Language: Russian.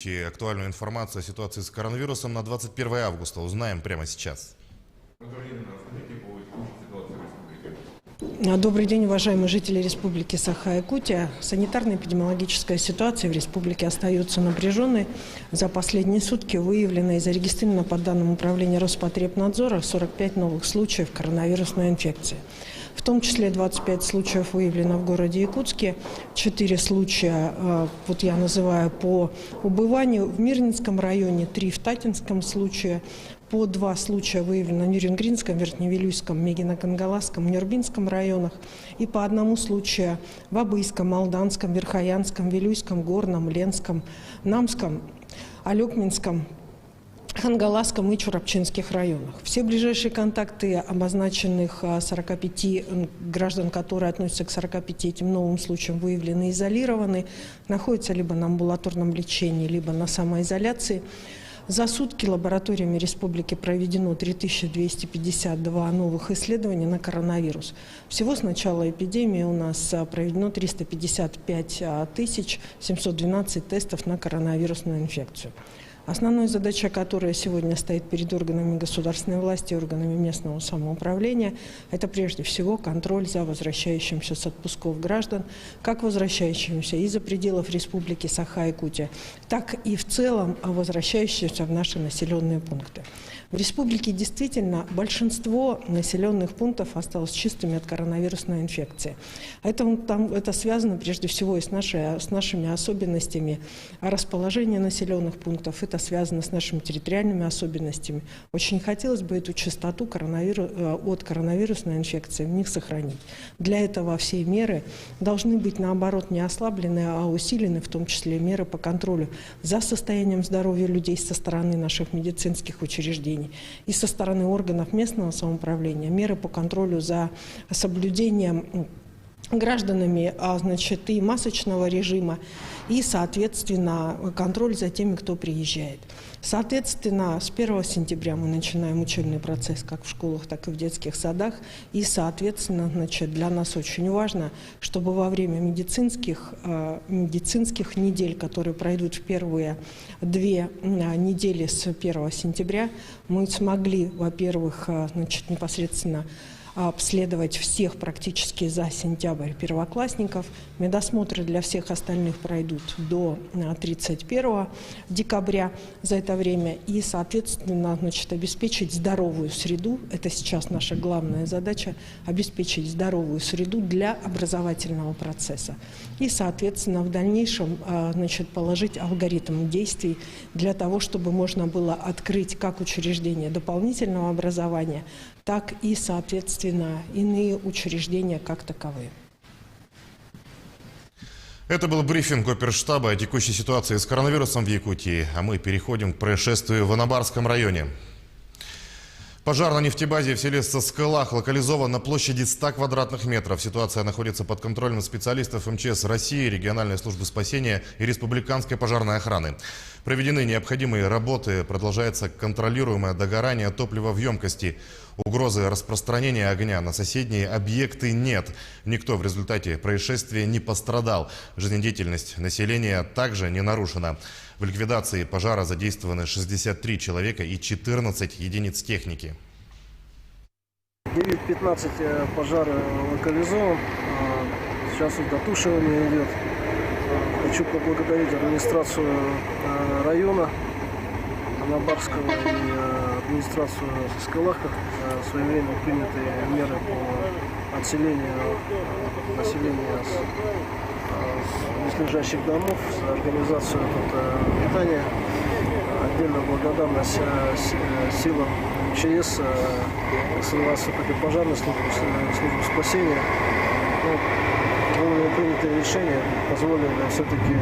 Актуальную информацию о ситуации с коронавирусом на 21 августа узнаем прямо сейчас. Добрый день, уважаемые жители Республики Саха-Якутия. Санитарно-эпидемиологическая ситуация в республике остается напряженной. За последние сутки выявлено и зарегистрировано по данным Управления Роспотребнадзора 45 новых случаев коронавирусной инфекции. В том числе 25 случаев выявлено в городе Якутске, 4 случая, вот я называю, по убыванию в Мирнинском районе, 3 в Татинском случае, по 2 случая выявлено в Нюрнбергском, Верхневилюйском, Мегино-Кангаласском, Нюрбинском районах и по 1 случаю в Абыйском, Алданском, Верхоянском, Вилюйском, Горном, Ленском, Намском, Алекминском, Хангаласском и Чурапчинских районах. Все ближайшие контакты обозначенных 45 граждан, которые относятся к 45 этим новым случаям, выявлены и изолированы, находятся либо на амбулаторном лечении, либо на самоизоляции. За сутки лабораториями республики проведено 3252 новых исследования на коронавирус. Всего с начала эпидемии у нас проведено 355 712 тестов на коронавирусную инфекцию. Основной задачей, которая сегодня стоит перед органами государственной власти и органами местного самоуправления, это прежде всего контроль за возвращающимся с отпусков граждан, как возвращающимся из-за пределов Республики Саха-Якутия, так и в целом возвращающимся в наши населенные пункты. В республике действительно большинство населенных пунктов осталось чистыми от коронавирусной инфекции. Это связано прежде всего и с нашими особенностями расположения населенных пунктов, это связано с нашими территориальными особенностями. Очень хотелось бы эту частоту от коронавирусной инфекции в них сохранить. Для этого все меры должны быть, наоборот, не ослаблены, а усилены, в том числе меры по контролю за состоянием здоровья людей со стороны наших медицинских учреждений и со стороны органов местного самоуправления, меры по контролю за соблюдением гражданами, и масочного режима, и, соответственно, контроль за теми, кто приезжает. Соответственно, с 1 сентября мы начинаем учебный процесс как в школах, так и в детских садах. И, соответственно, для нас очень важно, чтобы во время медицинских недель, которые пройдут в первые 2 недели с 1 сентября, мы смогли, во-первых, непосредственно обследовать всех практически за сентябрь первоклассников. Медосмотры для всех остальных пройдут до 31 декабря за это время. И, соответственно, обеспечить здоровую среду. Это сейчас наша главная задача – обеспечить здоровую среду для образовательного процесса. И, соответственно, в дальнейшем положить алгоритм действий для того, чтобы можно было открыть как учреждения дополнительного образования, так и, соответственно, иные учреждения как таковые. Это был брифинг оперштаба о текущей ситуации с коронавирусом в Якутии. А мы переходим к происшествию в Анабарском районе. Пожар на нефтебазе в селе Соскалах локализован на площади 100 квадратных метров. Ситуация находится под контролем специалистов МЧС России, региональной службы спасения и республиканской пожарной охраны. Проведены необходимые работы, продолжается контролируемое догорание топлива в емкости. Угрозы распространения огня на соседние объекты нет. Никто в результате происшествия не пострадал. Жизнедеятельность населения также не нарушена. В ликвидации пожара задействованы 63 человека и 14 единиц техники. 9:15 пожар локализован. Сейчас дотушивание идет. Хочу поблагодарить администрацию района Анабарского и администрацию Соскалаха за своевременно принятые меры по отселению населения с близлежащих домов, за организацию питания. Отдельно благодарность силам МЧС, противопожарной службы спасения. Вовремя принятые решения позволили все-таки